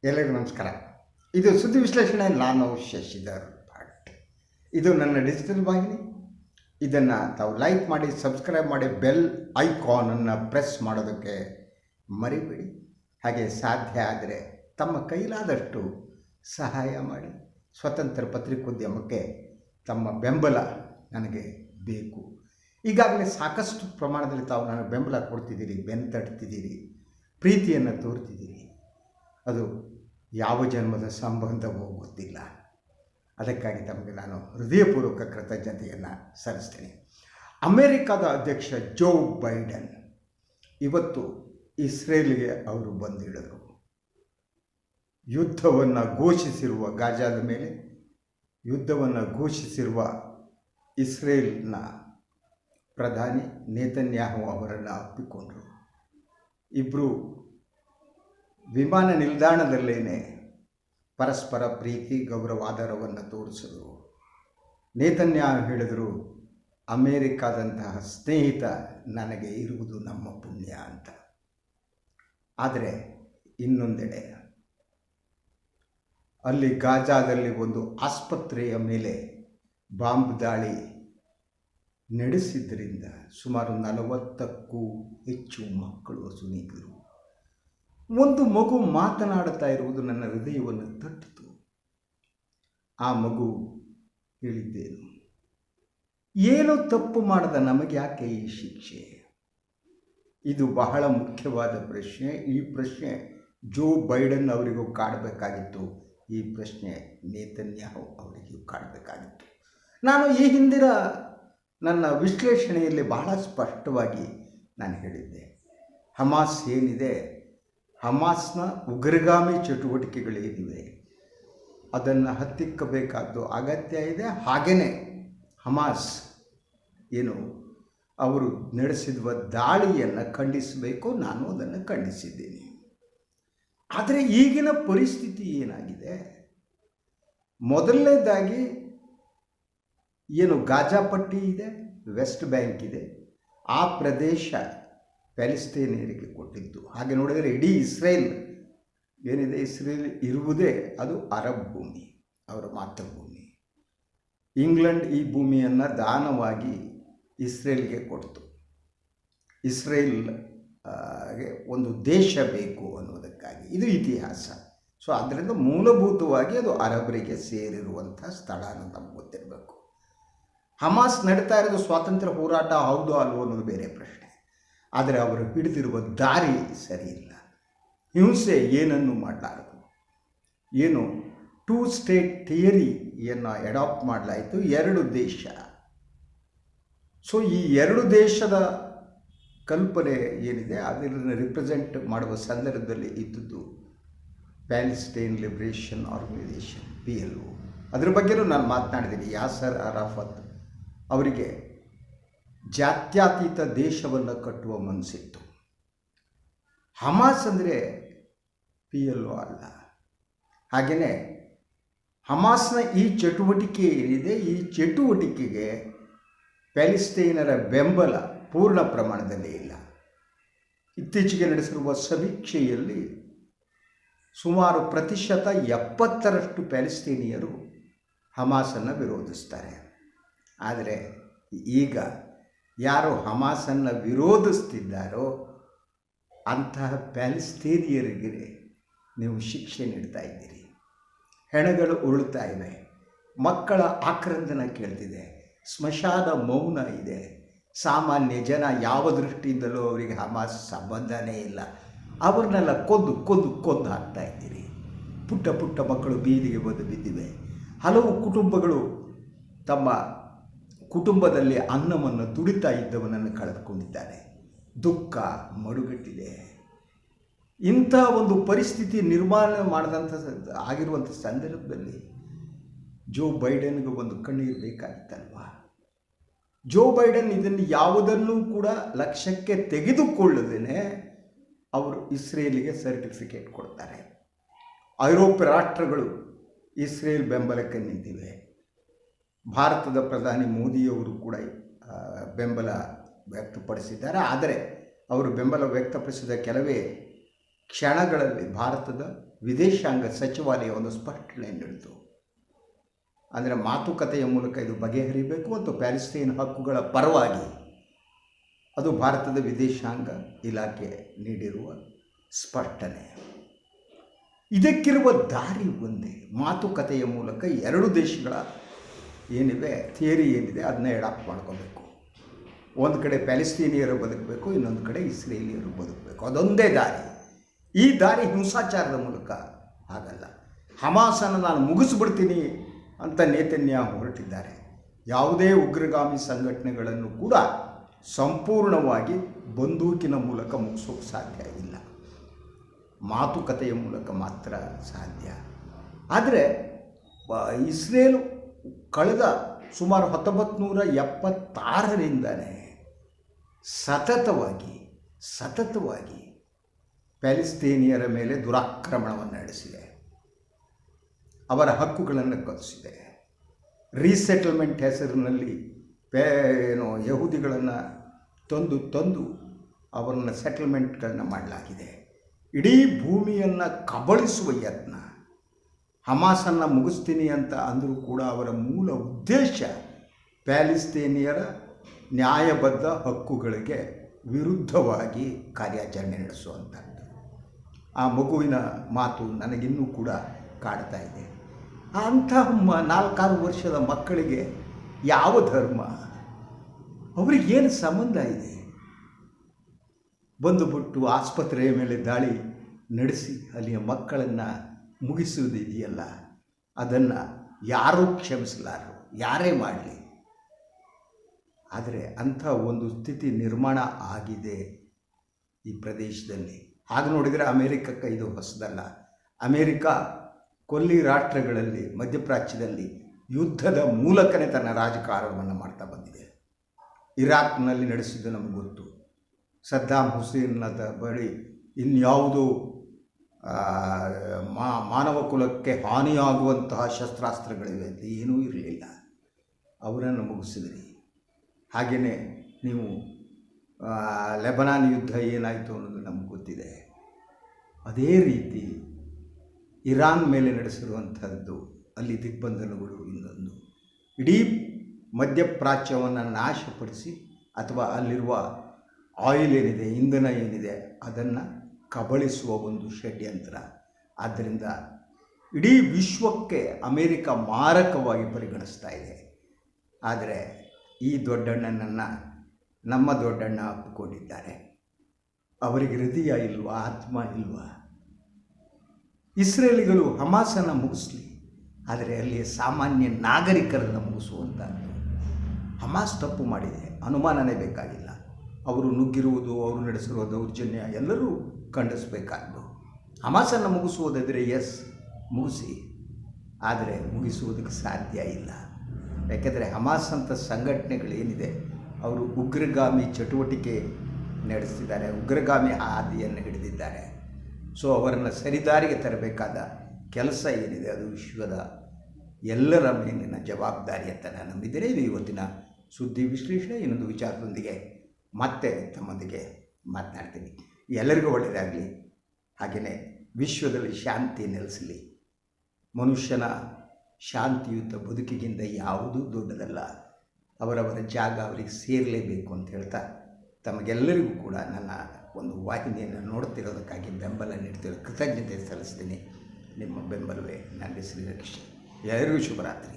ಎಲ್ಲರಿಗೂ ನಮಸ್ಕಾರ. ಇದು ಸುದ್ದಿ ವಿಶ್ಲೇಷಣೆ. ನಾನು ಶಶಿಧರ್ ಭಟ್. ಇದು ನನ್ನ ಡಿಜಿಟಲ್ ವಾಹಿನಿ. ಇದನ್ನು ತಾವು ಲೈಕ್ ಮಾಡಿ, ಸಬ್ಸ್ಕ್ರೈಬ್ ಮಾಡಿ, ಬೆಲ್ ಐಕಾನನ್ನು ಪ್ರೆಸ್ ಮಾಡೋದಕ್ಕೆ ಮರಿಬೇಡಿ. ಹಾಗೆ ಸಾಧ್ಯ ಆದರೆ ತಮ್ಮ ಕೈಲಾದಷ್ಟು ಸಹಾಯ ಮಾಡಿ. ಸ್ವತಂತ್ರ ಪತ್ರಿಕೋದ್ಯಮಕ್ಕೆ ತಮ್ಮ ಬೆಂಬಲ ನನಗೆ ಬೇಕು. ಈಗಾಗಲೇ ಸಾಕಷ್ಟು ಪ್ರಮಾಣದಲ್ಲಿ ತಾವು ನನಗೆ ಬೆಂಬಲ ಕೊಡ್ತಿದ್ದೀರಿ, ಬೆಂತಡ್ತಿದ್ದೀರಿ, ಪ್ರೀತಿಯನ್ನು ತೋರ್ತಿದ್ದೀರಿ. ಅದು ಯಾವ ಜನ್ಮದ ಸಂಬಂಧವೋ ಗೊತ್ತಿಲ್ಲ. ಅದಕ್ಕಾಗಿ ತಮಗೆ ನಾನು ಹೃದಯಪೂರ್ವಕ ಕೃತಜ್ಞತೆಯನ್ನು ಸಲ್ಲಿಸ್ತೇನೆ. ಅಮೇರಿಕಾದ ಅಧ್ಯಕ್ಷ ಜೋ ಬೈಡನ್ ಇವತ್ತು ಇಸ್ರೇಲ್ಗೆ ಅವರು ಬಂದಿಳಿದರು. ಯುದ್ಧವನ್ನು ಘೋಷಿಸಿರುವ ಗಾಜಾದ ಮೇಲೆ ಯುದ್ಧವನ್ನು ಘೋಷಿಸಿರುವ ಇಸ್ರೇಲ್ನ ಪ್ರಧಾನಿ ನೇತನ್ಯಾಹು ಅವರನ್ನು ಅಪ್ಪಿಕೊಂಡರು. ಇಬ್ಬರು ವಿಮಾನ ನಿಲ್ದಾಣದಲ್ಲೇ ಪರಸ್ಪರ ಪ್ರೀತಿ ಗೌರವಾಧಾರವನ್ನು ತೋರಿಸಿದರು. ನೇತನ್ಯಾಹು ಹೇಳಿದರು, ಅಮೇರಿಕಾದಂತಹ ಸ್ನೇಹಿತ ನನಗೆ ಇರುವುದು ನಮ್ಮ ಪುಣ್ಯ ಅಂತ. ಆದರೆ ಇನ್ನೊಂದೆಡೆ ಅಲ್ಲಿ ಗಾಜಾದಲ್ಲಿ ಒಂದು ಆಸ್ಪತ್ರೆಯ ಮೇಲೆ ಬಾಂಬ್ ದಾಳಿ ನಡೆಸಿದ್ದರಿಂದ ಸುಮಾರು 40ಕ್ಕೂ ಹೆಚ್ಚು ಮಕ್ಕಳು ಅಸುನೀಗಿದರು. ಒಂದು ಮಗು ಮಾತನಾಡುತ್ತಾ ಇರುವುದು ನನ್ನ ಹೃದಯವನ್ನು ತಟ್ಟಿತು. ಆ ಮಗು ಹೇಳಿದ್ದೇನು, ಏನು ತಪ್ಪು ಮಾಡದ ನಮಗೆ ಯಾಕೆ ಈ ಶಿಕ್ಷೆ? ಇದು ಬಹಳ ಮುಖ್ಯವಾದ ಪ್ರಶ್ನೆ. ಈ ಪ್ರಶ್ನೆ ಜೋ ಬೈಡನ್ ಅವರಿಗೂ ಕಾಡಬೇಕಾಗಿತ್ತು. ಈ ಪ್ರಶ್ನೆ ನೇತನ್ಯಾಹು ಅವರಿಗೂ ಕಾಡಬೇಕಾಗಿತ್ತು. ನಾನು ಈ ಹಿಂದಿನ ನನ್ನ ವಿಶ್ಲೇಷಣೆಯಲ್ಲಿ ಬಹಳ ಸ್ಪಷ್ಟವಾಗಿ ನಾನು ಹೇಳಿದ್ದೆ, ಹಮಾಸ್ ಏನಿದೆ, ಹಮಾಸ್ನ ಉಗ್ರಗಾಮಿ ಚಟುವಟಿಕೆಗಳೇನಿವೆ ಅದನ್ನು ಹತ್ತಿಕ್ಕಬೇಕಾದ್ದು ಅಗತ್ಯ ಇದೆ. ಹಾಗೆಯೇ ಹಮಾಸ್ ಏನು ಅವರು ನಡೆಸಿರುವ ದಾಳಿಯನ್ನು ಖಂಡಿಸಬೇಕು. ನಾನು ಅದನ್ನು ಖಂಡಿಸಿದ್ದೀನಿ. ಆದರೆ ಈಗಿನ ಪರಿಸ್ಥಿತಿ ಏನಾಗಿದೆ, ಮೊದಲನೇದಾಗಿ ಏನು ಗಾಜಾ ಪಟ್ಟಿ ಇದೆ, ವೆಸ್ಟ್ ಬ್ಯಾಂಕ್ ಇದೆ, ಆ ಪ್ರದೇಶ ಪ್ಯಾಲೆಸ್ತೇನಿಯರಿಗೆ ಕೊಟ್ಟಿದ್ದು. ಹಾಗೆ ನೋಡಿದರೆ ಇಡೀ ಇಸ್ರೇಲ್ ಏನಿದೆ, ಇಸ್ರೇಲ್ ಇರುವುದೇ ಅದು ಅರಬ್ ಭೂಮಿ, ಅವರ ಮಾತೃಭೂಮಿ. ಇಂಗ್ಲೆಂಡ್ ಈ ಭೂಮಿಯನ್ನು ದಾನವಾಗಿ ಇಸ್ರೇಲ್ಗೆ ಕೊಡ್ತು. ಇಸ್ರೇಲ್ಗೆ ಒಂದು ದೇಶ ಬೇಕು ಅನ್ನೋದಕ್ಕಾಗಿ. ಇದು ಇತಿಹಾಸ. ಸೊ ಅದರಿಂದ ಮೂಲಭೂತವಾಗಿ ಅದು ಅರಬರಿಗೆ ಸೇರಿರುವಂಥ ಸ್ಥಳ ಅನ್ನೋದು ನಮ್ಗೆ ಗೊತ್ತಿರಬೇಕು. ಹಮಾಸ್ ನಡೀತಾ ಇರೋದು ಸ್ವಾತಂತ್ರ್ಯ ಹೋರಾಟ ಹೌದು ಅಲ್ವೋ ಅನ್ನೋದು ಬೇರೆ ಪ್ರಶ್ನೆ. ಆದರೆ ಅವರು ಹಿಡಿದಿರುವ ದಾರಿ ಸರಿ ಇಲ್ಲ. ಹಿಂಸೆ ಏನನ್ನು ಮಾಡಲಾರದು. ಏನು 2 ಸ್ಟೇಟ್ ಥಿಯರಿಯನ್ನು ಅಡಾಪ್ಟ್ ಮಾಡಲಾಯಿತು. 2 ದೇಶ. ಸೊ ಈ 2 ದೇಶದ ಕಲ್ಪನೆ ಏನಿದೆ ಅದನ್ನು ರಿಪ್ರೆಸೆಂಟ್ ಮಾಡುವ ಸಂದರ್ಭದಲ್ಲಿ ಇದ್ದದ್ದು ಪ್ಯಾಲೆಸ್ತೈನ್ ಲಿಬರೇಷನ್ ಆರ್ಗನೈಸೇಷನ್, PLO. ಅದ್ರ ಬಗ್ಗೆಯೂ ನಾನು ಮಾತನಾಡಿದ್ದೀನಿ. ಯಾಸರ್ ಅರಾಫತ್ ಅವರಿಗೆ ಜಾತ್ಯತೀತ ದೇಶವನ್ನು ಕಟ್ಟುವ ಮನಸ್ಸಿತ್ತು. ಹಮಾಸ್ ಅಂದರೆ PLO ಅಲ್ಲ. ಹಾಗೆಯೇ ಹಮಾಸ್ನ ಈ ಚಟುವಟಿಕೆ ಏನಿದೆ, ಈ ಚಟುವಟಿಕೆಗೆ ಪ್ಯಾಲೆಸ್ತೈನರ ಬೆಂಬಲ ಪೂರ್ಣ ಪ್ರಮಾಣದಲ್ಲಿ ಇಲ್ಲ. ಇತ್ತೀಚೆಗೆ ನಡೆಸಿರುವ ಸಮೀಕ್ಷೆಯಲ್ಲಿ ಸುಮಾರು 70% ಪ್ಯಾಲೆಸ್ತೈನಿಯರು ಹಮಾಸನ್ನು ವಿರೋಧಿಸ್ತಾರೆ. ಆದರೆ ಈಗ ಯಾರು ಹಮಾಸನ್ನು ವಿರೋಧಿಸ್ತಿದ್ದಾರೋ ಅಂತಹ ಪ್ಯಾಲೆಸ್ತೈನಿಯರಿಗೆ ನೀವು ಶಿಕ್ಷೆ ನೀಡ್ತಾ ಇದ್ದೀರಿ. ಹೆಣಗಳು ಉರುಳ್ತಾ ಇವೆ, ಮಕ್ಕಳ ಆಕ್ರಂದನ ಕೇಳ್ತಿದೆ, ಸ್ಮಶಾನ ಮೌನ ಇದೆ. ಸಾಮಾನ್ಯ ಜನ ಯಾವ ದೃಷ್ಟಿಯಿಂದಲೂ ಅವರಿಗೆ ಹಮಾಸ್ ಸಂಬಂಧನೇ ಇಲ್ಲ. ಅವ್ರನ್ನೆಲ್ಲ ಕೊಂದು ಹಾಕ್ತಾ ಇದ್ದೀರಿ. ಪುಟ್ಟ ಪುಟ್ಟ ಮಕ್ಕಳು ಬೀದಿಗೆ ಬಂದು ಬಿದ್ದಿವೆ. ಹಲವು ಕುಟುಂಬಗಳು ತಮ್ಮ ಕುಟುಂಬದಲ್ಲಿ ಅನ್ನವನ್ನು ದುಡಿತಾ ಇದ್ದವನನ್ನು ಕಳೆದುಕೊಂಡಿದ್ದಾರೆ. ದುಃಖ ಮಡುಗಟ್ಟಿದೆ. ಇಂಥ ಒಂದು ಪರಿಸ್ಥಿತಿ ನಿರ್ಮಾಣ ಆಗಿರುವಂಥ ಸಂದರ್ಭದಲ್ಲಿ ಜೋ ಬೈಡನ್ಗೆ ಒಂದು ಕಣ್ಣೀರು ಬೇಕಾಗಿತ್ತಲ್ವ? ಜೋ ಬೈಡನ್ ಇದನ್ನು ಯಾವುದನ್ನೂ ಕೂಡ ಲಕ್ಷ್ಯಕ್ಕೆ ತೆಗೆದುಕೊಳ್ಳದೇನೆ ಅವರು ಇಸ್ರೇಲಿಗೆ ಸರ್ಟಿಫಿಕೇಟ್ ಕೊಡ್ತಾರೆ. ಐರೋಪ್ಯ ರಾಷ್ಟ್ರಗಳು ಇಸ್ರೇಲ್ ಬೆಂಬಲಕ್ಕೆ ನಿಂತಿವೆ. ಭಾರತದ ಪ್ರಧಾನಿ ಮೋದಿಯವರು ಕೂಡ ಬೆಂಬಲ ವ್ಯಕ್ತಪಡಿಸಿದ್ದಾರೆ. ಆದರೆ ಅವರು ಬೆಂಬಲ ವ್ಯಕ್ತಪಡಿಸಿದ ಕೆಲವೇ ಕ್ಷಣಗಳಲ್ಲಿ ಭಾರತದ ವಿದೇಶಾಂಗ ಸಚಿವಾಲಯ ಒಂದು ಸ್ಪಷ್ಟನೆ ನೀಡಿತು. ಅಂದರೆ ಮಾತುಕತೆಯ ಮೂಲಕ ಇದು ಬಗೆಹರಿಬೇಕು ಮತ್ತು ಪ್ಯಾಲೆಸ್ತೈನ್ ಹಕ್ಕುಗಳ ಪರವಾಗಿ ಅದು ಭಾರತದ ವಿದೇಶಾಂಗ ಇಲಾಖೆ ನೀಡಿರುವ ಸ್ಪಷ್ಟನೆ. ಇದಕ್ಕಿರುವ ದಾರಿ ಒಂದೇ, ಮಾತುಕತೆಯ ಮೂಲಕ ಎರಡು ದೇಶಗಳ ಏನಿದೆ ಥಿಯರಿ ಏನಿದೆ ಅದನ್ನ ಎಡಾಪ್ಟ್ ಮಾಡ್ಕೋಬೇಕು. ಒಂದು ಕಡೆ ಪ್ಯಾಲೆಸ್ತೀನಿಯರು ಬದುಕಬೇಕು, ಇನ್ನೊಂದು ಕಡೆ ಇಸ್ರೇಲಿಯರು ಬದುಕಬೇಕು. ಅದೊಂದೇ ದಾರಿ. ಈ ದಾರಿ ಹಿಂಸಾಚಾರದ ಮೂಲಕ ಆಗಲ್ಲ. ಹಮಾಸನ್ನು ನಾನು ಮುಗಿಸ್ಬಿಡ್ತೀನಿ ಅಂತ ನೇತನ್ಯಾಹು ಹೊರಟಿದ್ದಾರೆ. ಯಾವುದೇ ಉಗ್ರಗಾಮಿ ಸಂಘಟನೆಗಳನ್ನು ಕೂಡ ಸಂಪೂರ್ಣವಾಗಿ ಬಂದೂಕಿನ ಮೂಲಕ ಮುಗಿಸೋಕೆ ಸಾಧ್ಯ ಇಲ್ಲ, ಮಾತುಕತೆಯ ಮೂಲಕ ಮಾತ್ರ ಸಾಧ್ಯ. ಆದರೆ ಇಸ್ರೇಲ್ ಕಳೆದ ಸುಮಾರು 1976ರಿಂದಲೇ ಸತತವಾಗಿ ಪ್ಯಾಲೆಸ್ತೇನಿಯರ ಮೇಲೆ ದುರಾಕ್ರಮಣವನ್ನು ನಡೆಸಿದೆ, ಅವರ ಹಕ್ಕುಗಳನ್ನು ಕಸಿದೆ. ರೀಸೆಟಲ್ಮೆಂಟ್ ಹೆಸರಿನಲ್ಲಿ ಯಹೂದಿಗಳನ್ನು ತಂದು ಅವರನ್ನು ಸೆಟಲ್ಮೆಂಟ್ಗಳನ್ನ ಮಾಡಲಾಗಿದೆ. ಇಡೀ ಭೂಮಿಯನ್ನು ಕಬಳಿಸುವ ಯತ್ನ. ಹಮಾಸನ್ನು ಮುಗಿಸ್ತೀನಿ ಅಂತ ಅಂದರೂ ಕೂಡ ಅವರ ಮೂಲ ಉದ್ದೇಶ ಪ್ಯಾಲೆಸ್ತೇನಿಯರ ನ್ಯಾಯಬದ್ಧ ಹಕ್ಕುಗಳಿಗೆ ವಿರುದ್ಧವಾಗಿ ಕಾರ್ಯಾಚರಣೆ ನಡೆಸುವಂಥದ್ದು. ಆ ಮಗುವಿನ ಮಾತು ನನಗಿನ್ನೂ ಕೂಡ ಕಾಡ್ತಾ ಇದೆ. ಅಂಥ 4-6 ವರ್ಷದ ಮಕ್ಕಳಿಗೆ ಯಾವ ಧರ್ಮ, ಅವರಿಗೇನು ಸಂಬಂಧ ಇದೆ? ಬಂದುಬಿಟ್ಟು ಆಸ್ಪತ್ರೆಯ ಮೇಲೆ ದಾಳಿ ನಡೆಸಿ ಅಲ್ಲಿಯ ಮಕ್ಕಳನ್ನು ಮುಗಿಸುವುದಿದೆಯಲ್ಲ, ಅದನ್ನು ಯಾರೂ ಕ್ಷಮಿಸಲಾರರು, ಯಾರೇ ಮಾಡಲಿ. ಆದರೆ ಅಂಥ ಒಂದು ಸ್ಥಿತಿ ನಿರ್ಮಾಣ ಆಗಿದೆ ಈ ಪ್ರದೇಶದಲ್ಲಿ. ಹಾಗೆ ನೋಡಿದರೆ ಅಮೇರಿಕಕ್ಕೆ ಇದು ಹೊಸದಲ್ಲ. ಅಮೇರಿಕ ಕೊಲ್ಲಿ ರಾಷ್ಟ್ರಗಳಲ್ಲಿ ಮಧ್ಯಪ್ರಾಚ್ಯದಲ್ಲಿ ಯುದ್ಧದ ಮೂಲಕನೇ ತನ್ನ ರಾಜಕಾರಣವನ್ನು ಮಾಡ್ತಾ ಬಂದಿದೆ. ಇರಾಕ್ನಲ್ಲಿ ನಡೆಸಿದ್ದು ನಮಗೆ ಗೊತ್ತು. ಸದ್ದಾಮ್ ಹುಸೇನ್ನದ ಬಳಿ ಇನ್ಯಾವುದೋ ಮಾನವ ಕುಲಕ್ಕೆ ಹಾನಿಯಾಗುವಂತಹ ಶಸ್ತ್ರಾಸ್ತ್ರಗಳಿವೆ ಅಂತ ಏನೂ ಇರಲಿಲ್ಲ, ಅವರನ್ನು ಮುಗಿಸಿದ್ರಿ. ಹಾಗೆಯೇ ನೀವು ಲೆಬನಾನ್ ಯುದ್ಧ ಏನಾಯಿತು ಅನ್ನೋದು ನಮಗೆ ಗೊತ್ತಿದೆ. ಅದೇ ರೀತಿ ಇರಾನ್ ಮೇಲೆ ನಡೆಸಿರುವಂಥದ್ದು, ಅಲ್ಲಿ ದಿಗ್ಬಂಧನಗಳು ಇನ್ನೊಂದು. ಇಡೀ ಮಧ್ಯಪ್ರಾಚ್ಯವನ್ನು ನಾಶಪಡಿಸಿ ಅಥವಾ ಅಲ್ಲಿರುವ ಆಯಿಲ್ ಏನಿದೆ, ಇಂಧನ ಏನಿದೆ, ಅದನ್ನು ಕಬಳಿಸುವ ಒಂದು ಷಡ್ಯಂತ್ರ. ಆದ್ದರಿಂದ ಇಡೀ ವಿಶ್ವಕ್ಕೆ ಅಮೇರಿಕ ಮಾರಕವಾಗಿ ಪರಿಗಣಿಸ್ತಾ ಇದೆ. ಆದರೆ ಈ ದೊಡ್ಡಣ್ಣನನ್ನು ನಮ್ಮ ದೊಡ್ಡಣ್ಣ ಅಪ್ಪಿಕೊಂಡಿದ್ದಾರೆ. ಅವರಿಗೆ ಹೃದಯ ಇಲ್ವಾ, ಆತ್ಮ ಇಲ್ವಾ? ಇಸ್ರೇಲಿಗಳು ಹಮಾಸನ್ನು ಮುಗಿಸ್ಲಿ, ಆದರೆ ಅಲ್ಲಿಯ ಸಾಮಾನ್ಯ ನಾಗರಿಕರನ್ನು ಮುಗಿಸುವಂಥದ್ದು. ಹಮಾಸ್ ತಪ್ಪು ಮಾಡಿದೆ, ಅನುಮಾನನೇ ಬೇಕಾಗಿಲ್ಲ. ಅವರು ನುಗ್ಗಿರುವುದು, ಅವರು ನಡೆಸಿರುವ ದೌರ್ಜನ್ಯ ಎಲ್ಲರೂ ಖಂಡಿಸಬೇಕಾದ್ದು. ಹಮಾಸನ್ನು ಮುಗಿಸುವುದಾದರೆ ಎಸ್, ಮುಗಿಸಿ, ಆದರೆ ಮುಗಿಸುವುದಕ್ಕೆ ಸಾಧ್ಯ ಇಲ್ಲ. ಯಾಕೆಂದರೆ ಹಮಾಸ್ ಅಂತ ಸಂಘಟನೆಗಳೇನಿದೆ, ಅವರು ಉಗ್ರಗಾಮಿ ಚಟುವಟಿಕೆ ನಡೆಸ್ತಿದ್ದಾರೆ, ಉಗ್ರಗಾಮಿ ಹಾದಿಯನ್ನು ಹಿಡಿದಿದ್ದಾರೆ. ಸೊ ಅವರನ್ನು ಸರಿದಾರಿಗೆ ತರಬೇಕಾದ ಕೆಲಸ ಏನಿದೆ ಅದು ವಿಶ್ವದ ಎಲ್ಲರ ಮೇಲಿನ ಜವಾಬ್ದಾರಿ ಅಂತ ನಾನು ನಂಬಿದ್ದೇನೆ. ಇದು ಇವತ್ತಿನ ಸುದ್ದಿ ವಿಶ್ಲೇಷಣೆ. ಇನ್ನೊಂದು ವಿಚಾರದೊಂದಿಗೆ ಮತ್ತೆ ತಮ್ಮೊಂದಿಗೆ ಮಾತನಾಡ್ತೀನಿ. ಎಲ್ಲರಿಗೂ ಒಳ್ಳೆಯದಾಗಲಿ. ಹಾಗೆಯೇ ವಿಶ್ವದಲ್ಲಿ ಶಾಂತಿ ನೆಲೆಸಲಿ. ಮನುಷ್ಯನ ಶಾಂತಿಯುತ ಬದುಕಿಗಿಂತ ಯಾವುದೂ ದೊಡ್ಡದಲ್ಲ. ಅವರವರ ಜಾಗ ಅವರಿಗೆ ಸೇರಲೇಬೇಕು ಅಂತ ಹೇಳ್ತಾ ತಮಗೆಲ್ಲರಿಗೂ ಕೂಡ ನನ್ನ ಒಂದು ವಾಹಿನಿಯನ್ನು ನೋಡ್ತಿರೋದಕ್ಕಾಗಿ ಬೆಂಬಲ ನೀಡ್ತಿರೋ ಕೃತಜ್ಞತೆ ಸಲ್ಲಿಸ್ತೀನಿ. ನಿಮ್ಮ ಬೆಂಬಲವೇ ನನ್ನ ಶ್ರೀರಕ್ಷೆ. ಎಲ್ಲರಿಗೂ ಶುಭರಾತ್ರಿ.